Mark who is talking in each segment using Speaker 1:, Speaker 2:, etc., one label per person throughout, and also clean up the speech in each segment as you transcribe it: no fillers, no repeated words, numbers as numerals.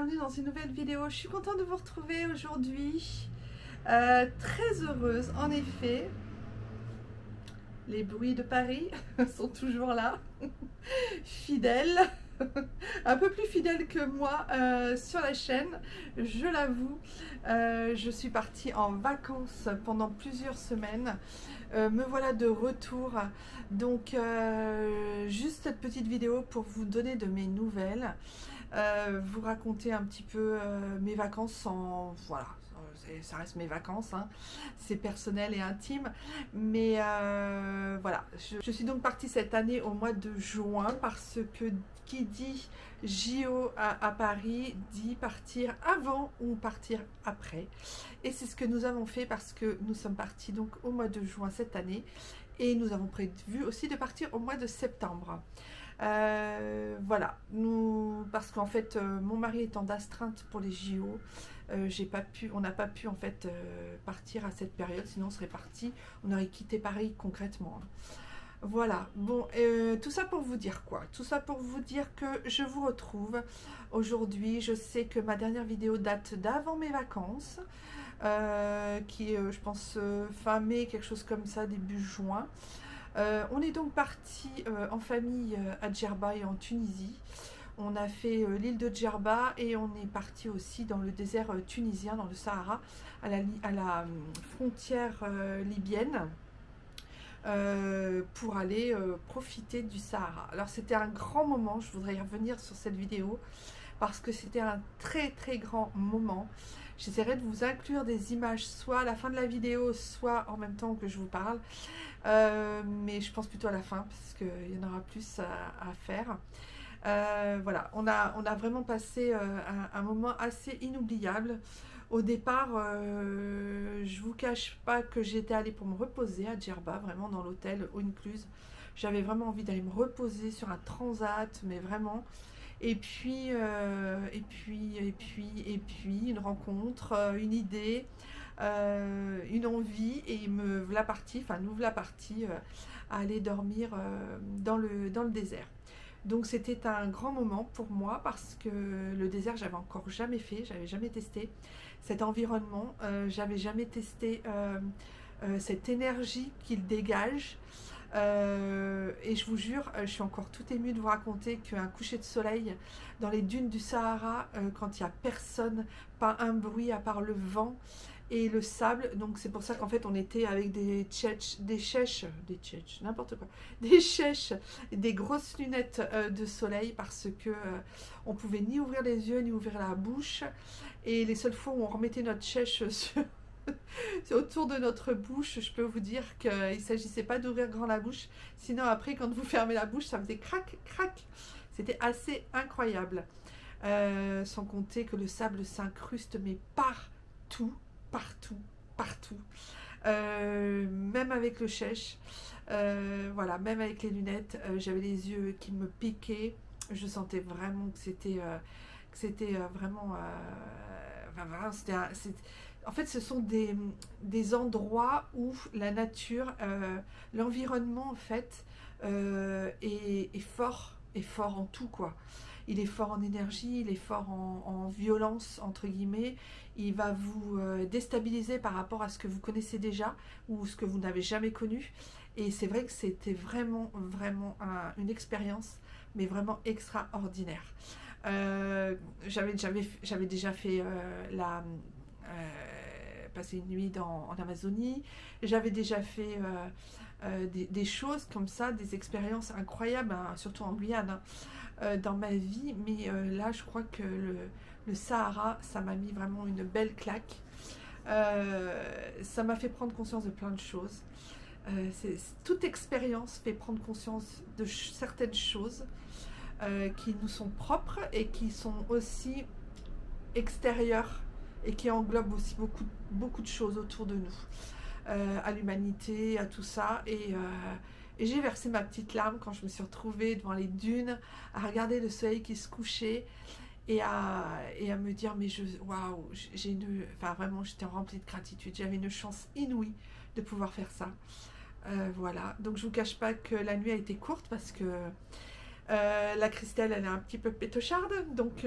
Speaker 1: bienvenue dans une nouvelle vidéo. Je suis contente de vous retrouver aujourd'hui. Très heureuse en effet. Les bruits de Paris sont toujours là, fidèles, un peu plus fidèles que moi sur la chaîne, je l'avoue. Je suis partie en vacances pendant plusieurs semaines. Me voilà de retour, donc juste cette petite vidéo pour vous donner de mes nouvelles, vous raconter un petit peu mes vacances voilà, ça reste mes vacances, hein. C'est personnel et intime, mais voilà, je suis donc partie cette année au mois de juin parce que qui dit JO à Paris dit partir avant ou partir après, et c'est ce que nous avons fait parce que nous sommes partis donc au mois de juin cette année et nous avons prévu aussi de partir au mois de septembre. Voilà, parce qu'en fait mon mari étant d'astreinte pour les JO, on n'a pas pu en fait partir à cette période, sinon on serait parti, on aurait quitté Paris concrètement. Voilà, bon, tout ça pour vous dire quoi? Tout ça pour vous dire que je vous retrouve aujourd'hui. Je sais que ma dernière vidéo date d'avant mes vacances, qui est, je pense, fin mai, quelque chose comme ça, début juin. On est donc parti en famille à Djerba et en Tunisie. On a fait l'île de Djerba et on est parti aussi dans le désert tunisien, dans le Sahara, à la frontière libyenne. Pour aller profiter du Sahara. Alors c'était un grand moment, je voudrais y revenir sur cette vidéo parce que c'était un très très grand moment. J'essaierai de vous inclure des images soit à la fin de la vidéo, soit en même temps que je vous parle, mais je pense plutôt à la fin parce qu'il y en aura plus à faire. Voilà, on a vraiment passé un moment assez inoubliable. Au départ, je vous cache pas que j'étais allée pour me reposer à Djerba, vraiment dans l'hôtel all incluse. J'avais vraiment envie d'aller me reposer sur un transat, mais vraiment. Et puis, une rencontre, une idée, une envie, et nous voilà partis à aller dormir dans le désert. Donc c'était un grand moment pour moi parce que le désert, j'avais encore jamais fait, j'avais jamais testé cet environnement, j'avais jamais testé cette énergie qu'il dégage, et je vous jure, je suis encore tout émue de vous raconter qu'un coucher de soleil dans les dunes du Sahara, quand il n'y a personne, pas un bruit à part le vent et le sable. Donc c'est pour ça qu'en fait on était avec des chèches, n'importe quoi, des chèches, des grosses lunettes de soleil parce que on pouvait ni ouvrir les yeux ni ouvrir la bouche, et les seules fois où on remettait notre chèche autour de notre bouche, je peux vous dire qu'il ne s'agissait pas d'ouvrir grand la bouche, sinon après quand vous fermez la bouche ça faisait crac crac. C'était assez incroyable, sans compter que le sable s'incruste mais partout, même avec le chèche, voilà, même avec les lunettes, j'avais les yeux qui me piquaient, je sentais vraiment que c'était vraiment, enfin, vraiment, en fait ce sont des endroits où la nature, l'environnement en fait est fort en tout quoi. Il est fort en énergie, il est fort en violence, entre guillemets. Il va vous déstabiliser par rapport à ce que vous connaissez déjà ou ce que vous n'avez jamais connu. Et c'est vrai que c'était vraiment une expérience, mais vraiment extraordinaire. J'avais déjà fait passer une nuit en Amazonie. J'avais déjà fait des choses comme ça, des expériences incroyables, hein, surtout en Guyane, hein, dans ma vie, mais là je crois que le Sahara, ça m'a mis vraiment une belle claque. Ça m'a fait prendre conscience de plein de choses. Toute expérience fait prendre conscience de certaines choses qui nous sont propres et qui sont aussi extérieures et qui englobent aussi beaucoup de choses autour de nous, à l'humanité, à tout ça, et j'ai versé ma petite larme quand je me suis retrouvée devant les dunes à regarder le soleil qui se couchait et à me dire mais waouh, enfin vraiment j'étais remplie de gratitude, j'avais une chance inouïe de pouvoir faire ça. Voilà, donc je vous cache pas que la nuit a été courte parce que la Christelle elle est un petit peu pétocharde, donc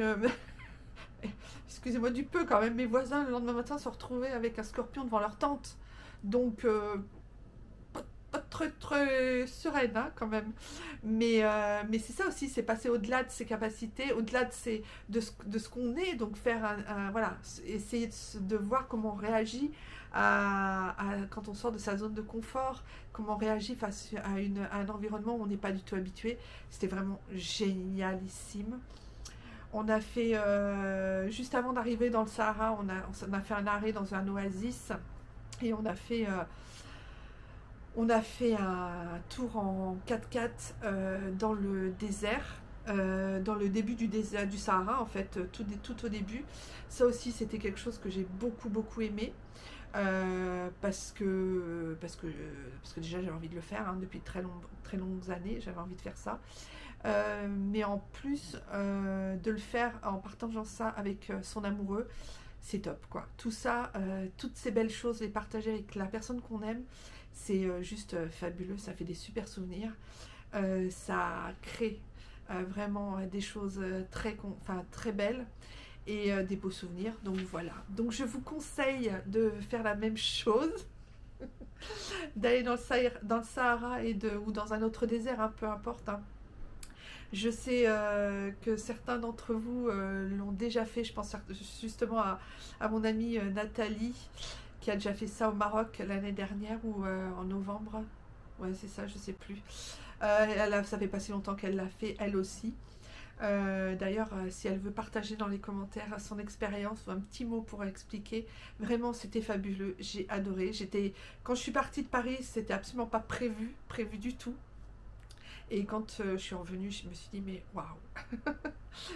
Speaker 1: excusez-moi du peu quand même, mes voisins le lendemain matin se retrouvaient avec un scorpion devant leur tente. Donc, pas très sereine hein, quand même. Mais c'est ça aussi, c'est passer au-delà de ses capacités, au-delà de ce qu'on est. Donc faire voilà, essayer de voir comment on réagit quand on sort de sa zone de confort, comment on réagit face à un environnement où on n'est pas du tout habitué. C'était vraiment génialissime. On a fait, juste avant d'arriver dans le Sahara, on a fait un arrêt dans un oasis et on a fait un tour en 4x4 dans le désert, dans le début du désert du Sahara en fait, tout au début. Ça aussi c'était quelque chose que j'ai beaucoup aimé. Parce que déjà j'avais envie de le faire hein, depuis très longues années, j'avais envie de faire ça. Mais en plus de le faire en partageant ça avec son amoureux, c'est top quoi. Tout ça, toutes ces belles choses, les partager avec la personne qu'on aime, c'est juste fabuleux, ça fait des super souvenirs. Ça crée vraiment des choses très belles et des beaux souvenirs. Donc voilà, donc je vous conseille de faire la même chose. D'aller dans le Sahara ou dans un autre désert, hein, peu importe hein. Je sais que certains d'entre vous l'ont déjà fait. Je pense justement à mon amie Nathalie qui a déjà fait ça au Maroc l'année dernière ou en novembre. Ouais, c'est ça, je sais plus. Ça fait pas si longtemps qu'elle l'a fait, elle aussi. D'ailleurs, si elle veut partager dans les commentaires son expérience ou un petit mot pour expliquer, vraiment c'était fabuleux, j'ai adoré. Quand je suis partie de Paris, c'était absolument pas prévu du tout. Et quand je suis revenue, je me suis dit, mais waouh,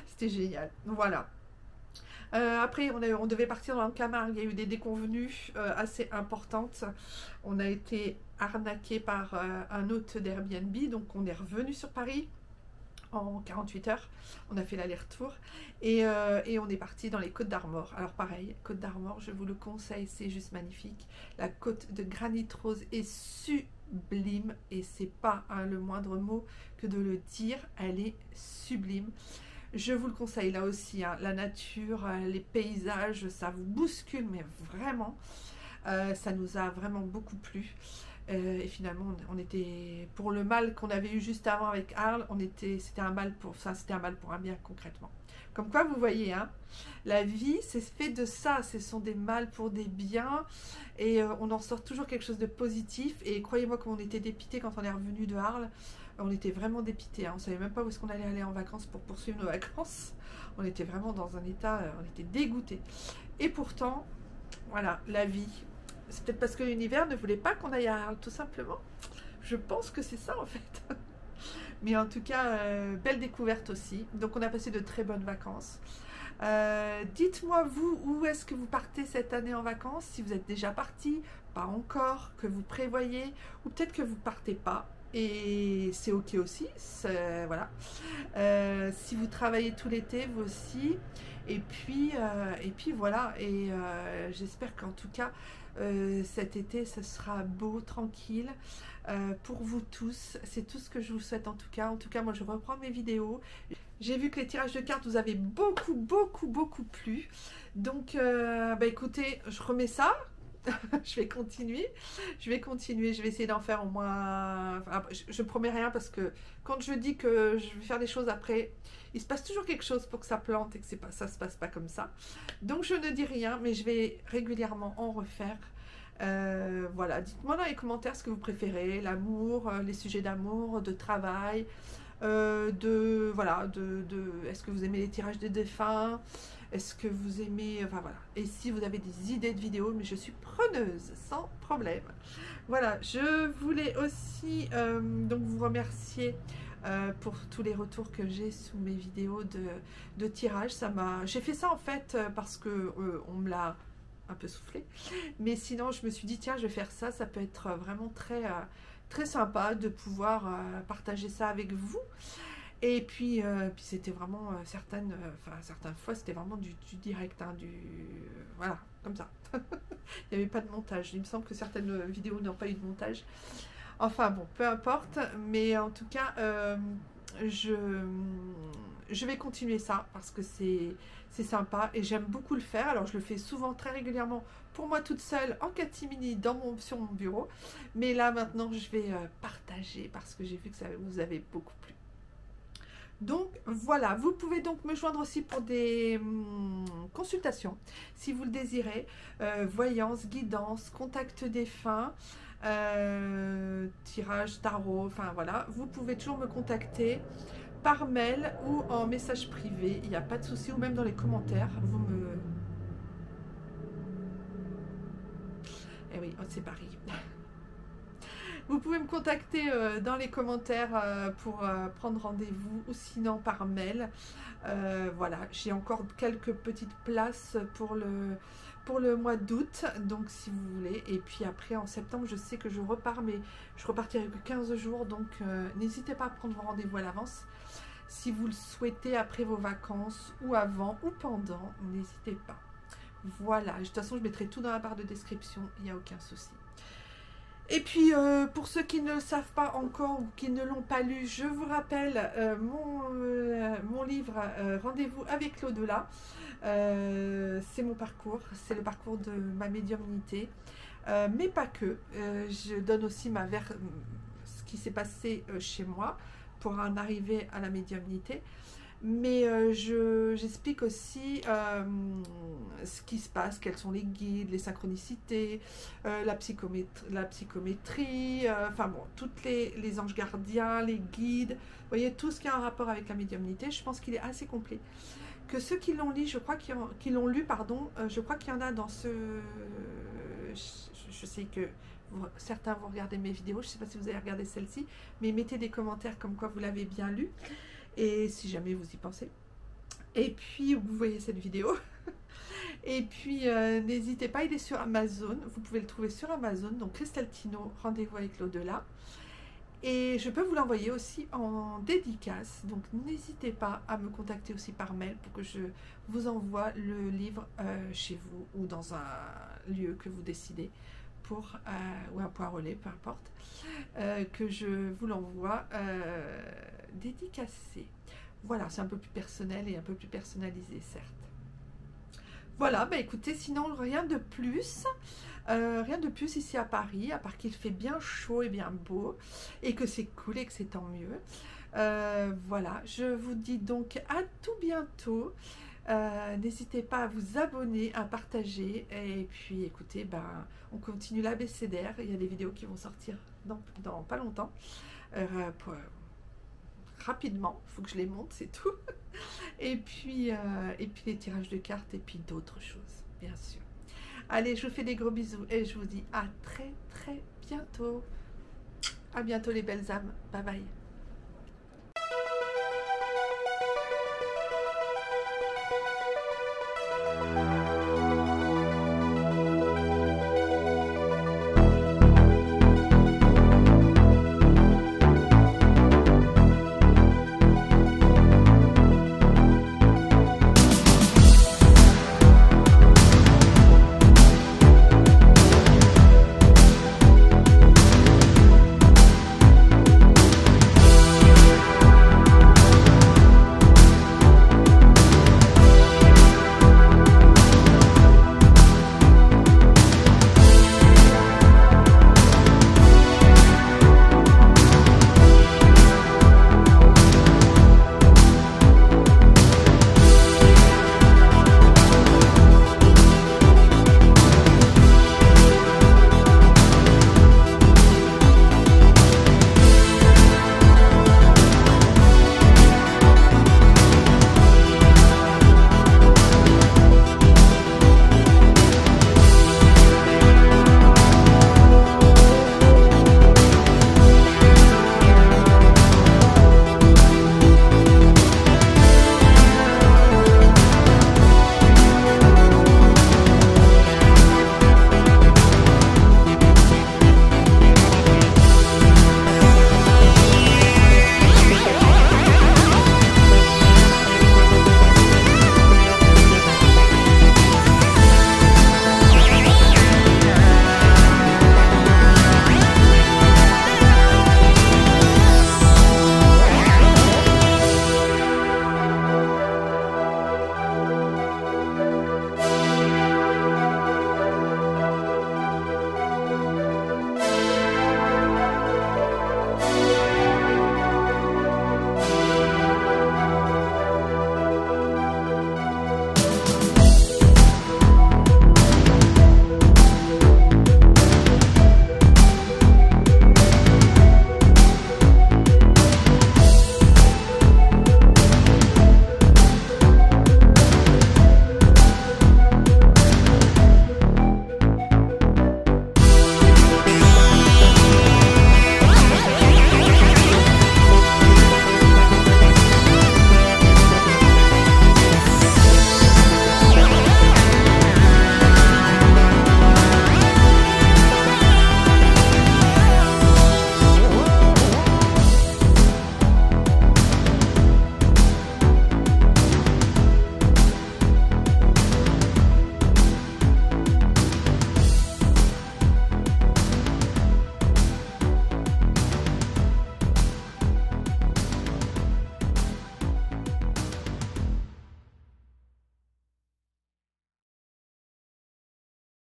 Speaker 1: c'était génial. Voilà. Après, on devait partir dans le Camargue. Il y a eu des déconvenues assez importantes. On a été arnaqué par un hôte d'Airbnb. Donc, on est revenu sur Paris en 48 heures. On a fait l'aller-retour. Et on est parti dans les Côtes d'Armor. Alors, pareil, Côtes d'Armor, je vous le conseille, c'est juste magnifique. La côte de Granit Rose est sublime. Et c'est pas le moindre mot que de le dire. Elle est sublime. Je vous le conseille là aussi, hein, la nature, les paysages, ça vous bouscule, mais vraiment, ça nous a vraiment beaucoup plu. Et finalement, on était, pour le mal qu'on avait eu juste avant avec Arles, c'était un mal pour un bien concrètement. Comme quoi, vous voyez, hein, la vie, c'est fait de ça, ce sont des mal pour des biens, et on en sort toujours quelque chose de positif. Et croyez-moi, comme on était dépité quand on est revenu de Arles, on était vraiment dépité, hein. On ne savait même pas où est-ce qu'on allait aller en vacances pour poursuivre nos vacances. On était vraiment dans un état, on était dégoûtés. Et pourtant, voilà, la vie. C'est peut-être parce que l'univers ne voulait pas qu'on aille à Arles, tout simplement. Je pense que c'est ça en fait. Mais en tout cas, belle découverte aussi. Donc on a passé de très bonnes vacances. Dites-moi vous, où est-ce que vous partez cette année en vacances? Si vous êtes déjà parti, pas encore, que vous prévoyez, ou peut-être que vous partez pas. Et c'est ok aussi, voilà. Si vous travaillez tout l'été, vous aussi. Et puis voilà. Et j'espère qu'en tout cas, cet été, ce sera beau, tranquille pour vous tous. C'est tout ce que je vous souhaite en tout cas. En tout cas, moi, je reprends mes vidéos. J'ai vu que les tirages de cartes vous avaient beaucoup plu. Donc, bah écoutez, je remets ça. je vais continuer, je vais essayer d'en faire au moins, enfin, je promets rien parce que quand je dis que je vais faire des choses après, il se passe toujours quelque chose pour que ça plante et que ça se passe pas comme ça. Donc je ne dis rien, mais je vais régulièrement en refaire. Voilà, dites-moi dans les commentaires ce que vous préférez, l'amour, les sujets d'amour, de travail, est-ce que vous aimez les tirages des défunts, est-ce que vous aimez, enfin voilà, et si vous avez des idées de vidéos, mais je suis preneuse sans problème. Voilà, je voulais aussi donc vous remercier pour tous les retours que j'ai sous mes vidéos de tirage. J'ai fait ça en fait parce que on me l'a un peu soufflé, mais sinon je me suis dit tiens, je vais faire ça, ça peut être vraiment très sympa de pouvoir partager ça avec vous. Et puis c'était vraiment certaines fois c'était vraiment du direct, hein, voilà, comme ça. Il n'y avait pas de montage. Il me semble que certaines vidéos n'ont pas eu de montage. Enfin bon, peu importe. Mais en tout cas, je vais continuer ça parce que c'est sympa et j'aime beaucoup le faire. Alors je le fais souvent, très régulièrement, pour moi toute seule en catimini sur mon bureau. Mais là maintenant je vais partager parce que j'ai vu que ça vous avait beaucoup plu. Donc voilà, vous pouvez donc me joindre aussi pour des consultations si vous le désirez, voyance, guidance, contact défunt, tirage tarot, enfin voilà, vous pouvez toujours me contacter par mail ou en message privé, il n'y a pas de souci, ou même dans les commentaires, vous me... Eh oui, c'est Paris. Vous pouvez me contacter dans les commentaires pour prendre rendez-vous ou sinon par mail. Voilà, j'ai encore quelques petites places pour le mois d'août, donc si vous voulez. Et puis après, en septembre, je sais que je repars, mais je repartirai que 15 jours, donc n'hésitez pas à prendre vos rendez-vous à l'avance. Si vous le souhaitez après vos vacances, ou avant, ou pendant, n'hésitez pas. Voilà, de toute façon, je mettrai tout dans la barre de description, il n'y a aucun souci. Et puis, pour ceux qui ne le savent pas encore ou qui ne l'ont pas lu, je vous rappelle mon livre Rendez-vous avec l'au-delà. C'est mon parcours, c'est le parcours de ma médiumnité, mais pas que. Je donne aussi ce qui s'est passé chez moi pour en arriver à la médiumnité. Mais j'explique aussi ce qui se passe, quels sont les guides, les synchronicités, la psychométrie, enfin bon, toutes les anges gardiens, les guides, vous voyez, tout ce qui a un rapport avec la médiumnité. Je pense qu'il est assez complet. Que ceux qui l'ont lu, je crois qu'il y en a dans ce... Je sais que certains vont regarder mes vidéos, je ne sais pas si vous avez regardé celle-ci, mais mettez des commentaires comme quoi vous l'avez bien lu. Et si jamais vous y pensez. Et puis, vous voyez cette vidéo. Et puis, n'hésitez pas, il est sur Amazon. Vous pouvez le trouver sur Amazon. Donc, Cristaltino, Rendez-vous avec l'au-delà. Et je peux vous l'envoyer aussi en dédicace. Donc, n'hésitez pas à me contacter aussi par mail pour que je vous envoie le livre chez vous ou dans un lieu que vous décidez. Ou un point relais, peu importe, que je vous l'envoie dédicacé. Voilà, c'est un peu plus personnel et un peu plus personnalisé, certes. Voilà, bah écoutez, sinon rien de plus ici à Paris, à part qu'il fait bien chaud et bien beau, et que c'est cool et que c'est tant mieux. Voilà, je vous dis donc à tout bientôt. N'hésitez pas à vous abonner, à partager et puis écoutez, on continue l'abécédaire. Il y a des vidéos qui vont sortir dans pas longtemps, rapidement, il faut que je les monte, c'est tout. Et puis les tirages de cartes et puis d'autres choses, bien sûr. Allez, je vous fais des gros bisous et je vous dis à très très bientôt. À bientôt les belles âmes, bye bye.